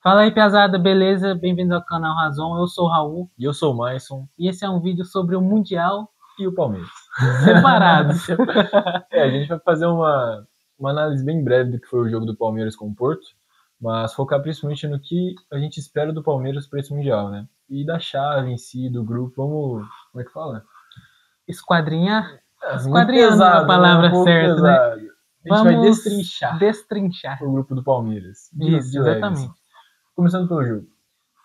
Fala aí, piazada, beleza? Bem-vindos ao canal Razon. Eu sou o Raul. E eu sou o Maison. E esse é um vídeo sobre o Mundial E o Palmeiras. separados. A gente vai fazer uma análise bem breve do que foi o jogo do Palmeiras com o Porto, mas focar principalmente no que a gente espera do Palmeiras para esse Mundial, né? E da chave em si, do grupo, vamos... Como é que fala? Esquadrinhar? Esquadrinhando pesado, é a palavra certa, pesado. né? A gente Vamos vai destrinchar o grupo do Palmeiras. Isso, de leve, exatamente. assim. Começando pelo jogo.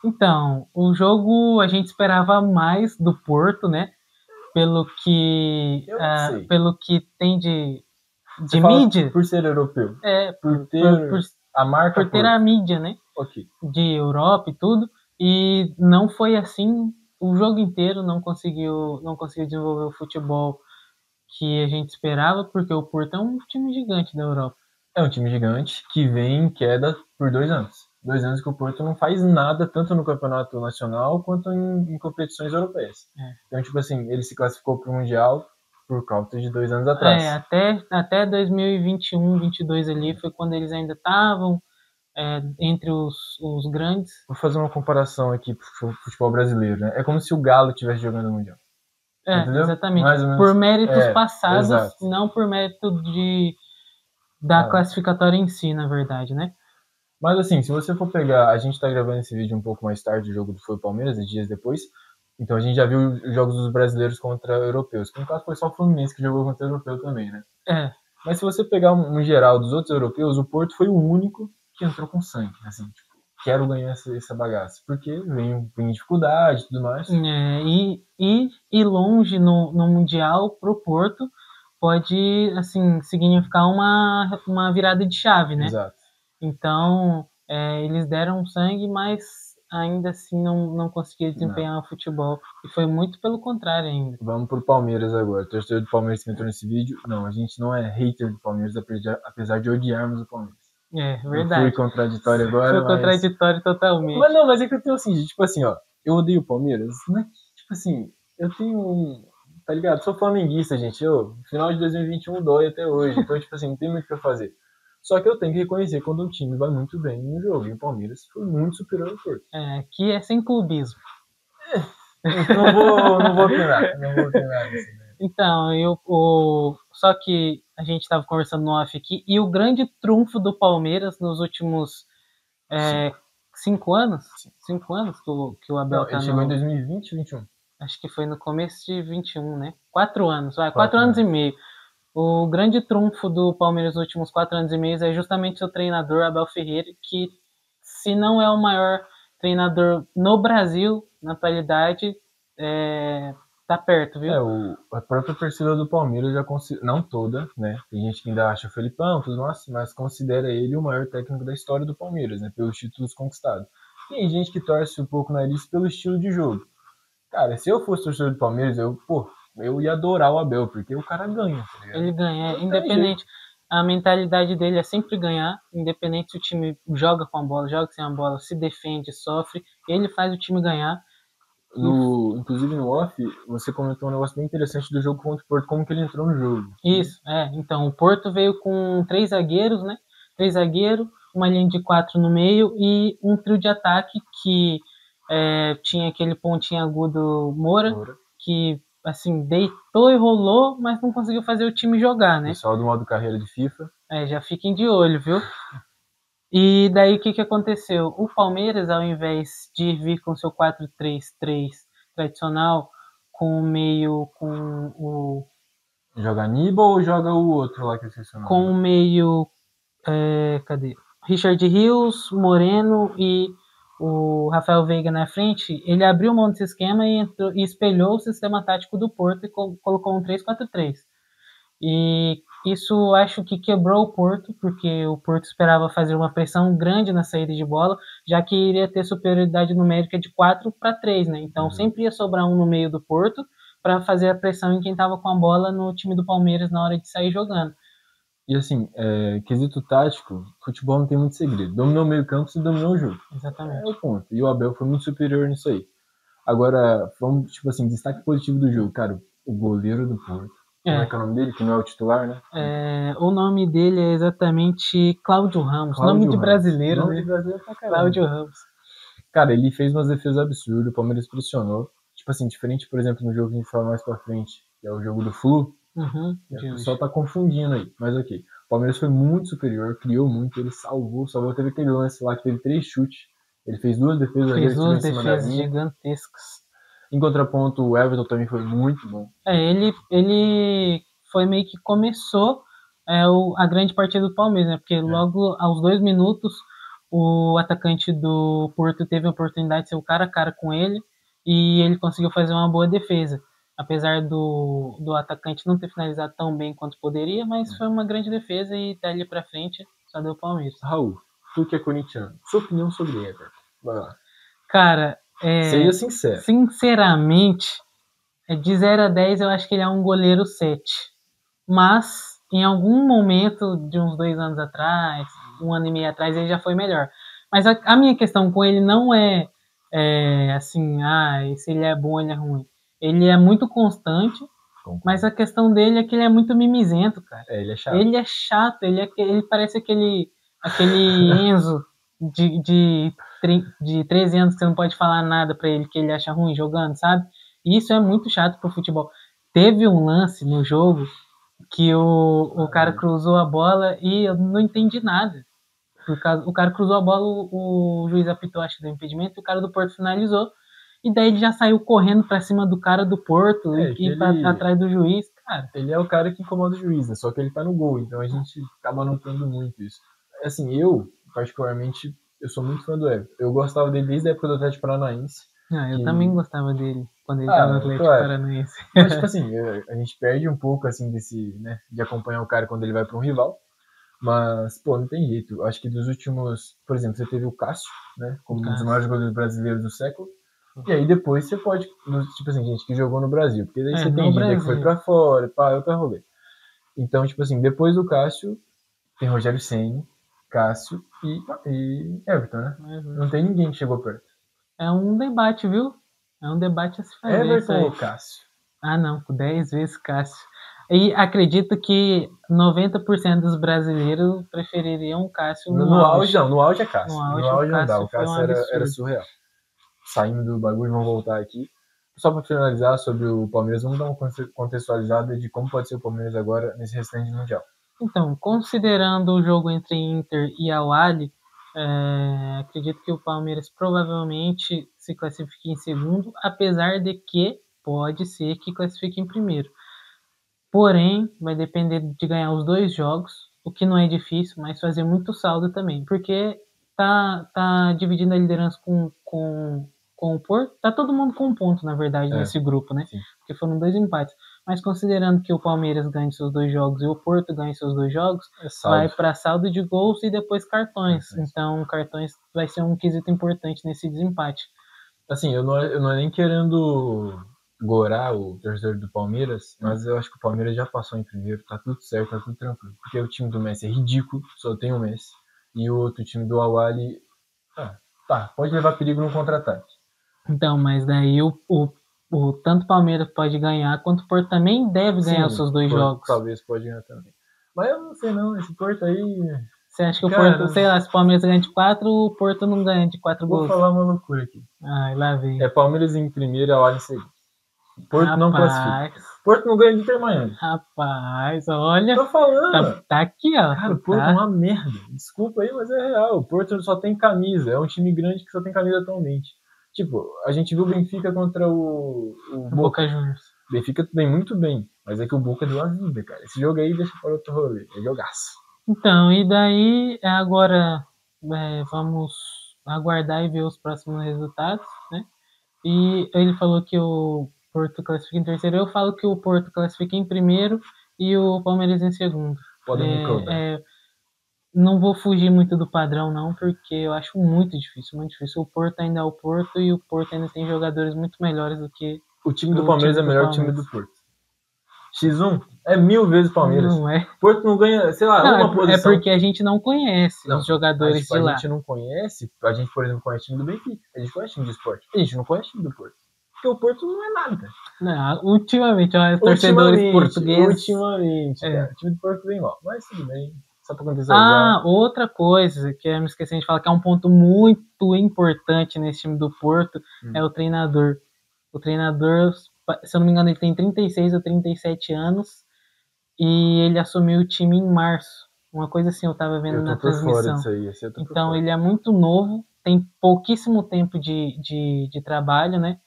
Então, o jogo a gente esperava mais do Porto, né? Pelo que tem de mídia. Por ser europeu. Por a marca por ter a mídia, né? Okay. De Europa e tudo. E não foi assim o jogo inteiro, não conseguiu desenvolver o futebol que a gente esperava, porque o Porto é um time gigante da Europa. É um time gigante que vem em queda por 2 anos. 2 anos que o Porto não faz nada, tanto no campeonato nacional quanto em competições europeias. Então, tipo assim, ele se classificou para o Mundial por causa de 2 anos atrás. Até 2021, 22 ali foi quando eles ainda estavam entre os grandes. Vou fazer uma comparação aqui pro futebol brasileiro, né? É como se o Galo estivesse jogando no Mundial. Entendeu? Exatamente. Mais ou menos. Por méritos passados, exato. Não por mérito da classificatória em si, na verdade, né? Mas assim, se você for pegar, a gente tá gravando esse vídeo um pouco mais tarde, o jogo foi o Palmeiras, dias depois, então a gente já viu os jogos dos brasileiros contra europeus, que no caso foi só o Fluminense que jogou contra o europeu também, né? Mas se você pegar um geral dos outros europeus, o Porto foi o único que entrou com sangue, assim, tipo, quero ganhar essa bagaça, porque vem em dificuldade e tudo mais. E longe no Mundial pro Porto pode, assim, significar uma virada de chave, né? Exato. Então, eles deram sangue, mas ainda assim não conseguiram desempenhar o futebol. E foi muito pelo contrário ainda. Vamos pro Palmeiras agora. Torcedor do Palmeiras que entrou nesse vídeo. Não, a gente não é hater do Palmeiras, apesar de odiarmos o Palmeiras. Verdade. Eu fui contraditório agora, Foi contraditório totalmente. Mas é que eu tenho assim, tipo assim, ó. Eu odeio o Palmeiras, não é que, tipo assim, eu tenho tá ligado? Sou flamenguista, gente. Final de 2021 dói até hoje. Então, tipo assim, não tem muito o que fazer. Só que eu tenho que reconhecer quando um time vai muito bem no jogo. E o Palmeiras foi muito superior ao Porto. Que é sem clubismo. Não vou opinar nisso, né? Então, só que a gente estava conversando no off aqui, e o grande trunfo do Palmeiras nos últimos 5 anos? 5 anos que o Abel ele chegou em 2020 e 2021. Acho que foi no começo de 21, né? 4 anos, 4 anos e meio. O grande trunfo do Palmeiras nos últimos 4 anos e meio é justamente o treinador Abel Ferreira, que se não é o maior treinador no Brasil, na atualidade, tá perto, viu? A própria torcida do Palmeiras já considera, não toda, né? Tem gente que ainda acha o Felipão, tudo mais, mas considera ele o maior técnico da história do Palmeiras, né? Pelos títulos conquistados. Tem gente que torce um pouco o nariz pelo estilo de jogo. Cara, se eu fosse torcedor do Palmeiras, eu ia adorar o Abel, porque o cara ganha, tá ligado? Ele ganha, independente. A mentalidade dele é sempre ganhar, independente se o time joga com a bola, joga sem a bola, se defende, sofre, ele faz o time ganhar. Inclusive no off, você comentou um negócio bem interessante do jogo contra o Porto, como que ele entrou no jogo. Isso, então o Porto veio com 3 zagueiros, né? 3 zagueiros, uma linha de 4 no meio e um trio de ataque que tinha aquele pontinho agudo Moura, que assim, deitou e rolou, mas não conseguiu fazer o time jogar, né? Pessoal do modo carreira de FIFA. Já fiquem de olho, viu? E daí o que aconteceu? O Palmeiras, ao invés de vir com seu 4-3-3 tradicional, com o... Joga Aníbal ou joga o outro lá que eu esqueci o nome? Com o meio... cadê? Richard Rios, Moreno e o Rafael Veiga na frente, ele abriu mão desse esquema e espelhou o sistema tático do Porto e colocou um 3-4-3. E isso acho que quebrou o Porto, porque o Porto esperava fazer uma pressão grande na saída de bola, já que iria ter superioridade numérica de 4-3, né? Então sempre ia sobrar um no meio do Porto para fazer a pressão em quem estava com a bola no time do Palmeiras na hora de sair jogando. E assim, quesito tático, futebol não tem muito segredo. Dominou o meio campo, você dominou o jogo. Exatamente. É o ponto. E o Abel foi muito superior nisso aí. Agora, vamos, tipo assim, destaque positivo do jogo. Cara, o goleiro do Porto Como é que é o nome dele? Que não é o titular, né? O nome dele é exatamente Cláudio Ramos. Nome de brasileiro, nome né? de brasileiro pra caramba. Cláudio Ramos. Cara, ele fez umas defesas absurdas, o Palmeiras pressionou. Tipo assim, diferente, por exemplo, no jogo que a gente fala mais pra frente, que é o jogo do Flu, o pessoal tá confundindo aí, mas ok. O Palmeiras foi muito superior, criou muito, ele salvou, teve aquele lance lá que teve 3 chutes, ele fez 2 defesas, Fez duas em cima da defesas linha. gigantescas. Em contraponto, o Everton também foi muito bom. Ele foi meio que começou a grande partida do Palmeiras, né? Porque logo aos 2 minutos o atacante do Porto teve a oportunidade de ser o cara a cara com ele e ele conseguiu fazer uma boa defesa. Apesar do atacante não ter finalizado tão bem quanto poderia, mas foi uma grande defesa e dali pra frente só deu Palmeiras. Raul, tu que é corintiano, sua opinião sobre Everton? Vai lá. Cara, seja sincero. Sinceramente, de 0 a 10 eu acho que ele é um goleiro 7. Mas em algum momento de uns 2 anos atrás, 1 ano e meio atrás, ele já foi melhor. Mas a minha questão com ele não é assim, se ele é bom ou ele é ruim. Ele é muito constante, mas a questão dele é que ele é muito mimizento, cara. Ele é chato. Ele é chato, ele parece aquele Enzo de 13 anos que você não pode falar nada pra ele que ele acha ruim jogando, sabe? E isso é muito chato pro futebol. Teve um lance no jogo que o cara cruzou a bola e eu não entendi nada. O cara cruzou a bola, o juiz apitou, acho que deu impedimento, e o cara do Porto finalizou. E daí ele já saiu correndo pra cima do cara do Porto atrás do juiz, cara. Ele é o cara que incomoda o juiz, né? Só que ele tá no gol, então a gente acaba notando muito isso. Assim, eu, particularmente, eu sou muito fã do Everton. Eu gostava dele desde a época do Atlético Paranaense. Eu também gostava dele quando ele tava no Atlético Paranaense. Mas, tipo assim, a gente perde um pouco, assim, né, de acompanhar o cara quando ele vai pra um rival. Mas, pô, não tem jeito. Acho que dos últimos... Por exemplo, você teve o Cássio, né? Como um dos maiores jogadores brasileiros do século. E aí depois você pode... Tipo assim, gente que jogou no Brasil. Porque daí você tem gente que foi pra fora, outra rolê. Então, tipo assim, depois do Cássio, tem Rogério Ceni, Cássio e Everton, né? Não tem ninguém que chegou perto. É um debate, viu? É um debate a se fazer. Everton ou Cássio? Não, 10 vezes Cássio. E acredito que 90% dos brasileiros prefeririam o Cássio no auge. Não, no auge é Cássio. No auge não dá, o Cássio era surreal. Saindo do bagulho, vamos voltar aqui. Só para finalizar sobre o Palmeiras, vamos dar uma contextualizada de como pode ser o Palmeiras agora nesse restante mundial. Então, considerando o jogo entre Inter e Al-Ahly, acredito que o Palmeiras provavelmente se classifique em segundo, apesar de que pode ser que classifique em primeiro. Porém, vai depender de ganhar os 2 jogos, o que não é difícil, mas fazer muito saldo também, porque tá dividindo a liderança com o Porto. Tá todo mundo com um ponto, na verdade, nesse grupo, né? Sim. Porque foram 2 empates. Mas considerando que o Palmeiras ganhe seus 2 jogos e o Porto ganhe seus 2 jogos, vai para saldo de gols e depois cartões. Então, cartões vai ser um quesito importante nesse desempate. Assim, eu não é nem querendo gorar o torcedor do Palmeiras, mas eu acho que o Palmeiras já passou em primeiro, tá tudo certo, tá tudo tranquilo. Porque o time do Messi é ridículo, só tem o Messi. E o outro time do Al-Ahly, pode levar perigo no contra-ataque. Então, mas daí tanto o Palmeiras pode ganhar, quanto o Porto também deve ganhar os seus 2 jogos. Talvez pode ganhar também. Mas eu não sei não, esse Porto aí... Você acha que o Porto, sei lá, se o Palmeiras ganha de 4, o Porto não ganha de 4 gols? Vou falar uma loucura aqui. Lá vem. É Palmeiras em primeiro e Al-Ahly em segundo. Porto não classifica. Porto não ganha de Inter Miami. Rapaz, olha. Tô falando. Tá aqui, ó. Cara, o Porto é uma merda. Desculpa aí, mas é real. O Porto só tem camisa. É um time grande que só tem camisa atualmente. Tipo, a gente viu o Benfica contra o Boca Juniors. O Benfica vem muito bem, mas é que o Boca deu a vida, cara. Esse jogo aí deixa para outro rolê. É jogaço. Então, e daí agora vamos aguardar e ver os próximos resultados, né? E ele falou que o Porto classifica em terceiro, eu falo que o Porto classifica em primeiro e o Palmeiras em segundo. Podem me cobrar. Não vou fugir muito do padrão, não, porque eu acho muito difícil, muito difícil. O Porto ainda é o Porto e o Porto ainda tem jogadores muito melhores do que o time do Palmeiras. É o melhor time do Porto. X1 é 1000 vezes Palmeiras. Não é. Porto não ganha, sei lá, uma posição. É porque a gente não conhece os jogadores de lá. A gente não conhece, a gente, por exemplo, conhece o time do Benfica. A gente conhece o time do Sport. A gente não conhece o time do Porto. Porque o Porto não é nada. Não, ultimamente, ó, os torcedores portugueses. Ultimamente, cara. O time do Porto vem mal. Mas tudo bem. Só pra Ah, contextualizar. outra coisa que eu me esqueci de falar, que é um ponto muito importante nesse time do Porto, é o treinador. O treinador, se eu não me engano, ele tem 36 ou 37 anos e ele assumiu o time em março. Uma coisa assim eu tava vendo Eu na tô por fora transmissão. disso aí. Eu tô por Então fora. ele é muito novo, tem pouquíssimo tempo de trabalho, né?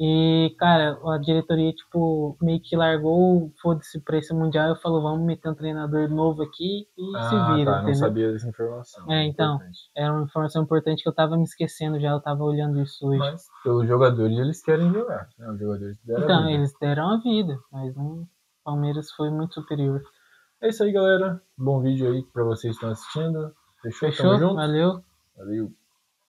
E, cara, a diretoria, tipo, meio que largou, foda-se pra esse Mundial e falou, vamos meter um treinador novo aqui e se Ah, vira, tá. Não entendeu? sabia dessa informação. É, É então, importante. era uma informação importante que eu tava me esquecendo já, eu tava olhando isso hoje. Mas, pelos jogadores, eles querem jogar. Né? Os jogadores deram a Então, vida. eles deram a vida, mas o Palmeiras foi muito superior. É isso aí, galera. Bom vídeo aí pra vocês que estão assistindo. Fechou? Tamo Fechou? junto? Valeu. Valeu.